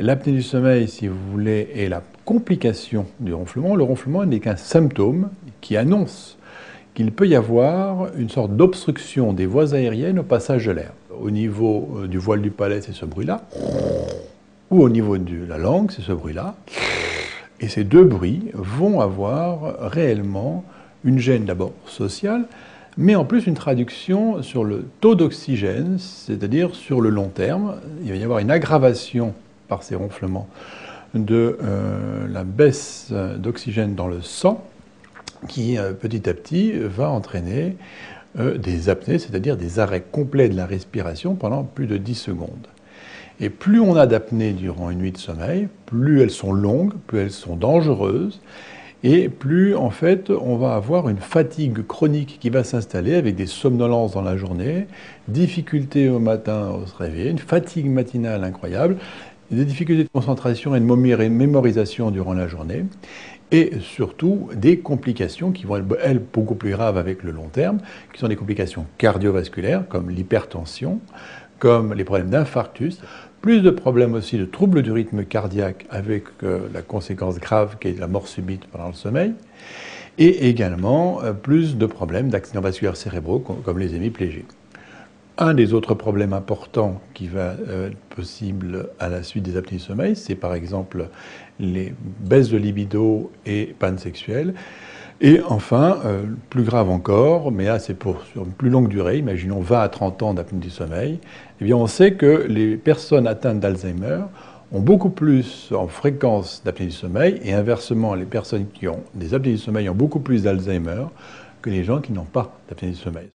L'apnée du sommeil, si vous voulez, est la complication du ronflement. Le ronflement n'est qu'un symptôme qui annonce qu'il peut y avoir une sorte d'obstruction des voies aériennes au passage de l'air. Au niveau du voile du palais, c'est ce bruit-là, ou au niveau de la langue, c'est ce bruit-là. Et ces deux bruits vont avoir réellement une gêne d'abord sociale, mais en plus une traduction sur le taux d'oxygène, c'est-à-dire sur le long terme. Il va y avoir une aggravation par ces ronflements de la baisse d'oxygène dans le sang qui petit à petit va entraîner des apnées, c'est-à-dire des arrêts complets de la respiration pendant plus de 10 secondes. Et plus on a d'apnées durant une nuit de sommeil, plus elles sont longues, plus elles sont dangereuses, et plus en fait on va avoir une fatigue chronique qui va s'installer avec des somnolences dans la journée, difficultés au matin au se réveiller, une fatigue matinale incroyable, des difficultés de concentration et de mémorisation durant la journée, et surtout des complications qui vont être, elles, beaucoup plus graves avec le long terme, qui sont des complications cardiovasculaires comme l'hypertension, comme les problèmes d'infarctus, plus de problèmes aussi de troubles du rythme cardiaque avec la conséquence grave qui est la mort subite pendant le sommeil, et également plus de problèmes d'accidents vasculaires cérébraux comme les hémiplégies. Un des autres problèmes importants qui va être possible à la suite des apnées du sommeil, c'est par exemple les baisses de libido et panne sexuelle. Et enfin, plus grave encore, mais là c'est sur une plus longue durée, imaginons 20 à 30 ans d'apnée du sommeil, eh bien on sait que les personnes atteintes d'Alzheimer ont beaucoup plus en fréquence d'apnée du sommeil, et inversement, les personnes qui ont des apnées du sommeil ont beaucoup plus d'Alzheimer que les gens qui n'ont pas d'apnée du sommeil.